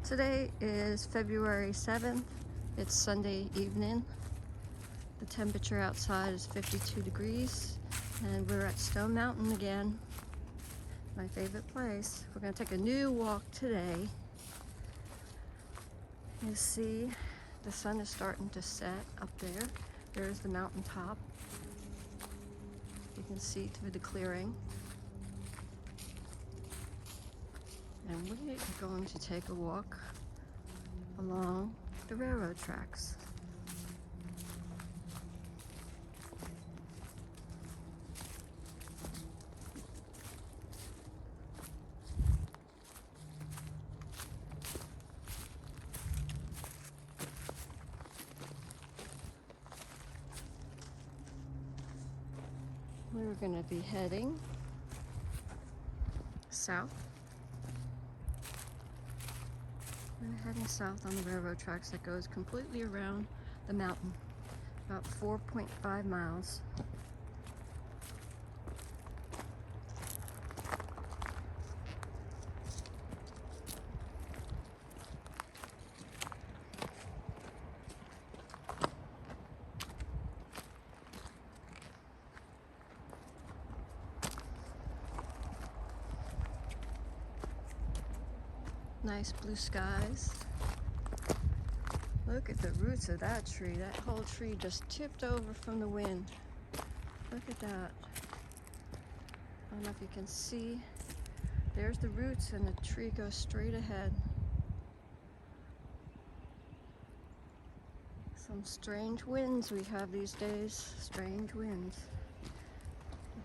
Today is February 7th. It's Sunday evening. The temperature outside is 52 degrees and we're at Stone Mountain again. My favorite place. We're going to take a new walk today. You see the sun is starting to set up there. There's the mountaintop. You can see through the clearing. And we are going to take a walk along the railroad tracks. We're going to be heading south. We're heading south on the railroad tracks that goes completely around the mountain, about 4.5 miles. Nice blue skies. Look at the roots of that tree. That whole tree just tipped over from the wind. Look at that. I don't know if you can see. There's the roots and the tree goes straight ahead. Some strange winds we have these days. Strange winds.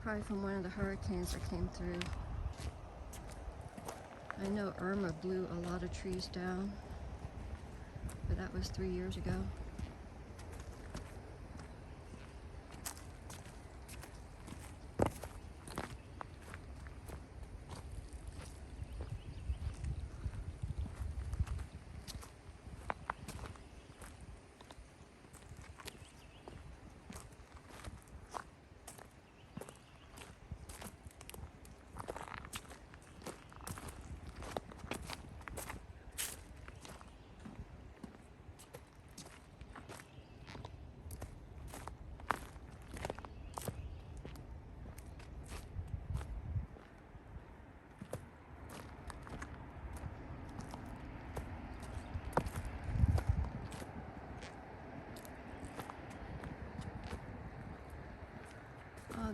Probably from one of the hurricanes that came through. I know Irma blew a lot of trees down, but that was 3 years ago.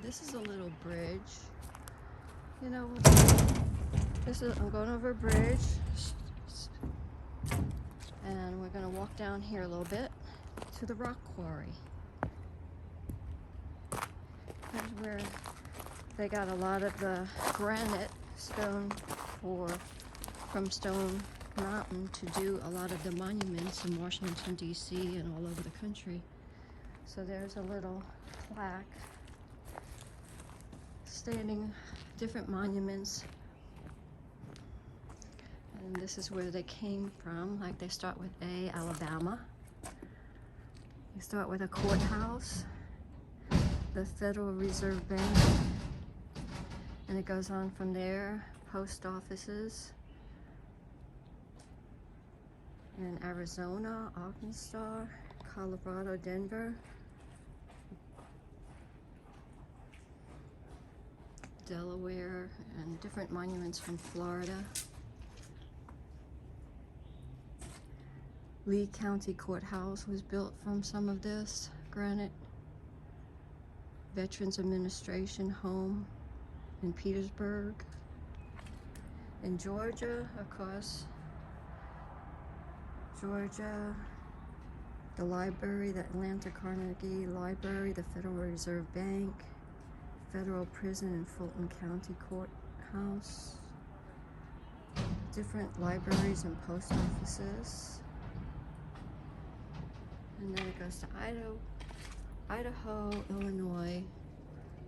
This is a little bridge. You know, I'm going over a bridge, and we're going to walk down here a little bit to the rock quarry. That's where they got a lot of the granite stone from Stone Mountain to do a lot of the monuments in Washington, D.C. and all over the country. So there's a little plaque standing different monuments, and this is where they came from. Like, they start with A, Alabama. They start with a courthouse, the Federal Reserve Bank, and it goes on from there. Post offices in Arizona, Arkansas, Colorado, Denver, Delaware, and different monuments from Florida. Lee County Courthouse was built from some of this granite. Veterans Administration Home in Petersburg. In Georgia, of course, Georgia, the library, the Atlanta Carnegie Library, the Federal Reserve Bank, Federal Prison in Fulton County Courthouse, different libraries and post offices. And then it goes to Idaho, Illinois,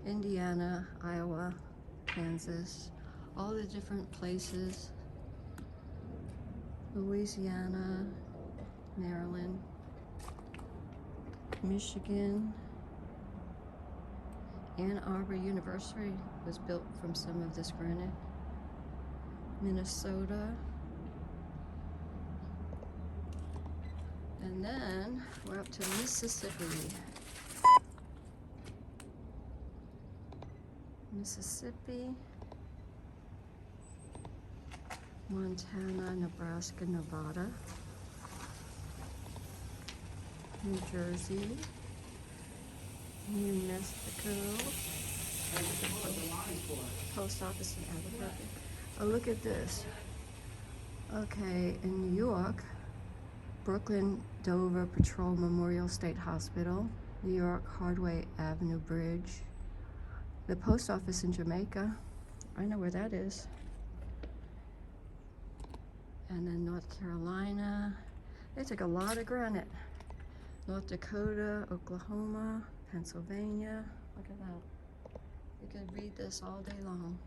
Indiana, Iowa, Kansas, all the different places, Louisiana, Maryland, Michigan. Ann Arbor University was built from some of this granite. Minnesota, And then we're up to Mississippi. Mississippi, Montana, Nebraska, Nevada, New Jersey, New Mexico, post office in Albuquerque. Oh, look at this. Okay, in New York, Brooklyn Dover Patrol Memorial State Hospital, New York Hardway Avenue Bridge, the post office in Jamaica. I know where that is. And then North Carolina. They took a lot of granite. North Dakota, Oklahoma, Pennsylvania. Look at that. You could read this all day long.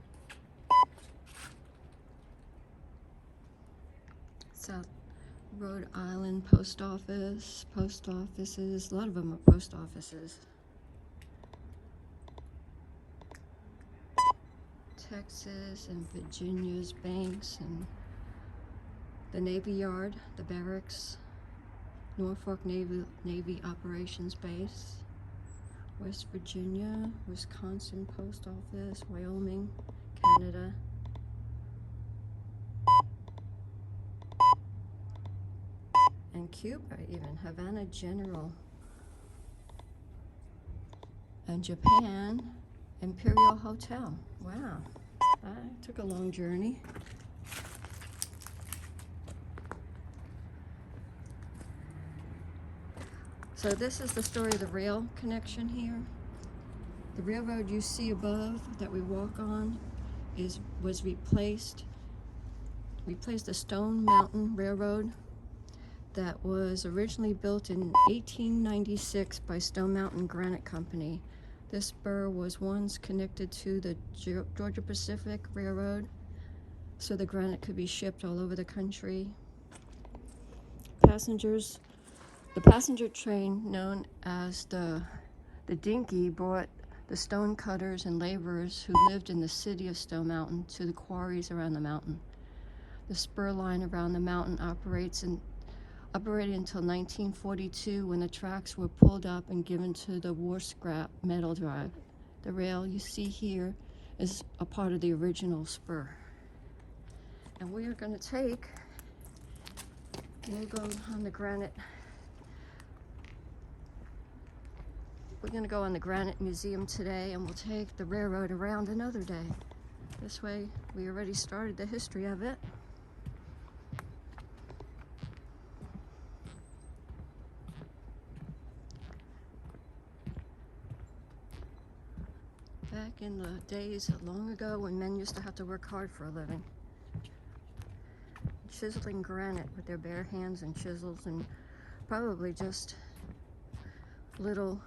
South Rhode Island post office, post offices. A lot of them are post offices. Texas and Virginia's banks and the Navy Yard, the barracks, Norfolk Navy Operations Base, West Virginia, Wisconsin Post Office, Wyoming, Canada. And Cuba even, Havana General. And Japan, Imperial Hotel. Wow, that took a long journey. So this is the story of the rail connection here. The railroad you see above that we walk on was replaced the Stone Mountain Railroad that was originally built in 1896 by Stone Mountain Granite Company. This spur was once connected to the Georgia Pacific Railroad, so the granite could be shipped all over the country. The passenger train known as the Dinky brought the stone cutters and laborers who lived in the city of Stone Mountain to the quarries around the mountain. The spur line around the mountain operated until 1942, when the tracks were pulled up and given to the war scrap metal drive. The rail you see here is a part of the original spur. And we are going to we'll go on the Granite. We're going to go on the Granite Museum today, and we'll take the railroad around another day. This way, we already started the history of it. Back in the days long ago when men used to have to work hard for a living, chiseling granite with their bare hands and chisels, and probably just little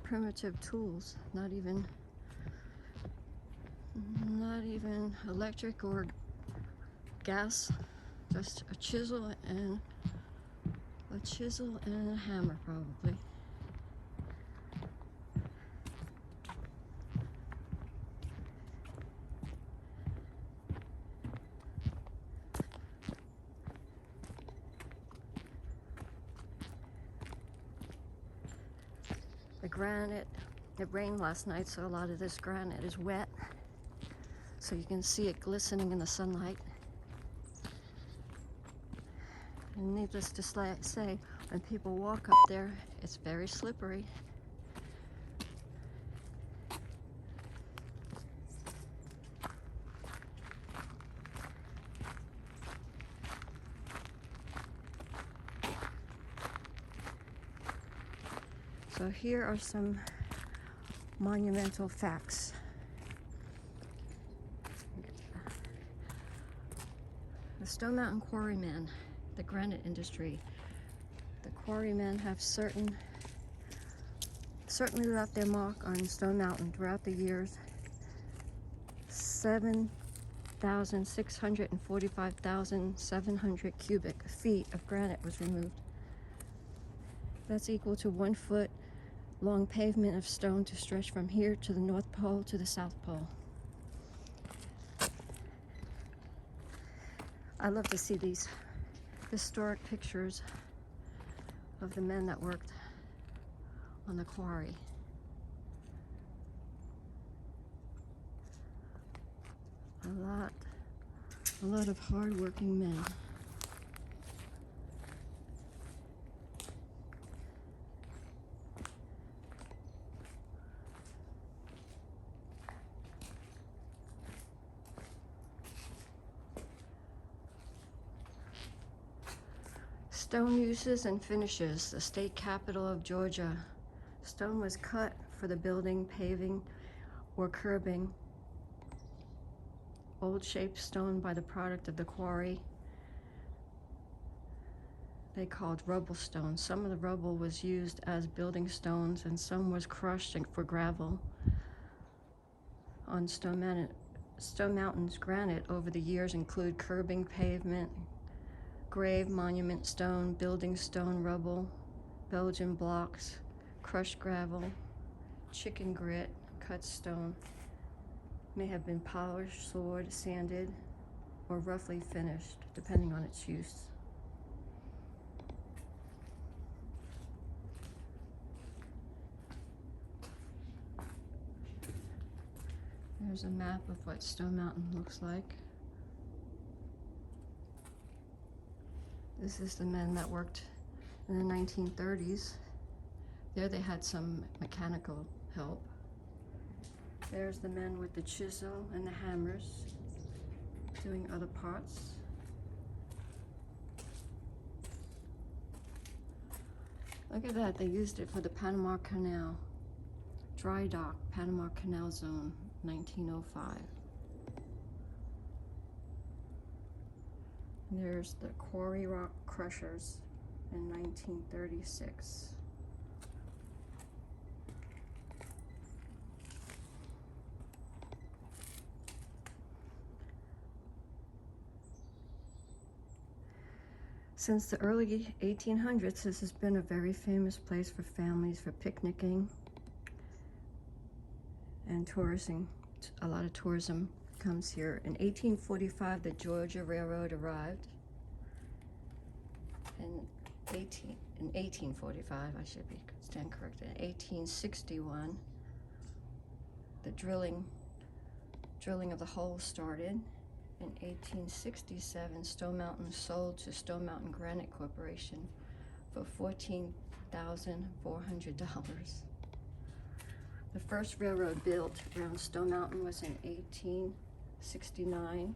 primitive tools, not even electric or gas, just a chisel and a hammer, probably. The granite, it rained last night, so a lot of this granite is wet, so you can see it glistening in the sunlight. And needless to say, when people walk up there, it's very slippery. So here are some monumental facts. The Stone Mountain quarrymen, the granite industry. The quarrymen have certainly left their mark on Stone Mountain throughout the years. 7,645,700 cubic feet of granite was removed. That's equal to 1 foot long pavement of stone to stretch from here to the North Pole to the South Pole. I love to see these historic pictures of the men that worked on the quarry. A lot of hard-working men. Stone uses and finishes. The state capital of Georgia. Stone was cut for the building, paving, or curbing. Old shaped stone by the product of the quarry. They called rubble stone. Some of the rubble was used as building stones and some was crushed for gravel. On Stone Mountain's granite over the years include curbing, pavement, grave, monument stone, building stone, rubble, Belgian blocks, crushed gravel, chicken grit, cut stone. May have been polished, sawed, sanded, or roughly finished, depending on its use. There's a map of what Stone Mountain looks like. This is the men that worked in the 1930s. There they had some mechanical help. There's the men with the chisel and the hammers doing other parts. Look at that, they used it for the Panama Canal. Dry dock, Panama Canal Zone, 1905. There's the quarry rock crushers in 1936. Since the early 1800s, this has been a very famous place for families for picnicking and tourism. A lot of tourism comes here. In 1845, the Georgia Railroad arrived. In 1845, I should stand corrected. In 1861, the drilling of the hole started. In 1867, Stone Mountain sold to Stone Mountain Granite Corporation for $14,400. The first railroad built around Stone Mountain was in 1869.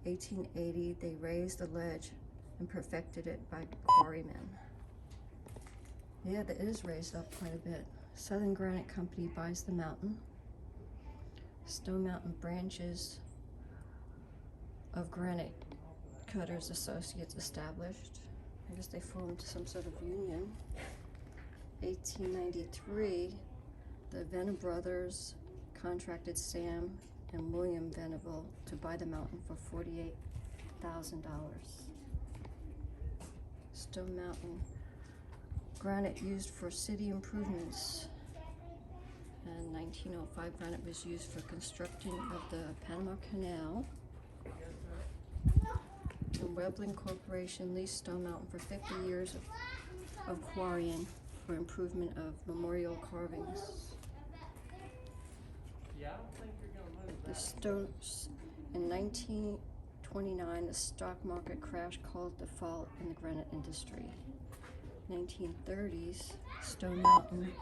1880, they raised the ledge and perfected it by quarrymen. Yeah, it is raised up quite a bit. Southern Granite Company buys the mountain. Stone Mountain branches of Granite Cutters Associates established. I guess they formed some sort of union. 1893, the Venable brothers contracted Sam and William Venable to buy the mountain for $48,000. Stone Mountain granite used for city improvements. In 1905, granite was used for constructing of the Panama Canal. The Weblin Corporation leased Stone Mountain for 50 years of quarrying for improvement of memorial carvings. The stones in 1929, the stock market crash caused default in the granite industry. 1930s, Stone Mountain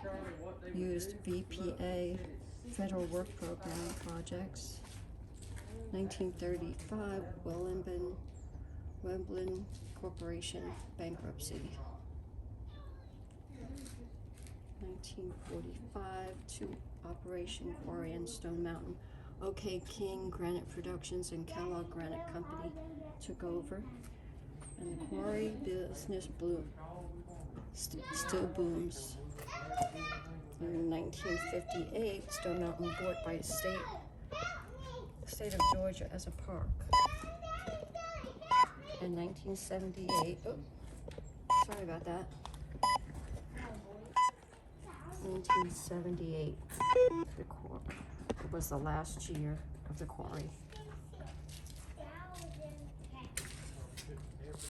used VPA federal work program projects. 1935, Weblin Corporation bankruptcy. 1945, to Operation Quarry in Stone Mountain. OK King Granite Productions and Kellogg Granite Company took over, and the quarry business still booms. In 1958, Stone Mountain bought by the state of Georgia as a park. In 1978, sorry about that. 1978, it was the last year of the quarry.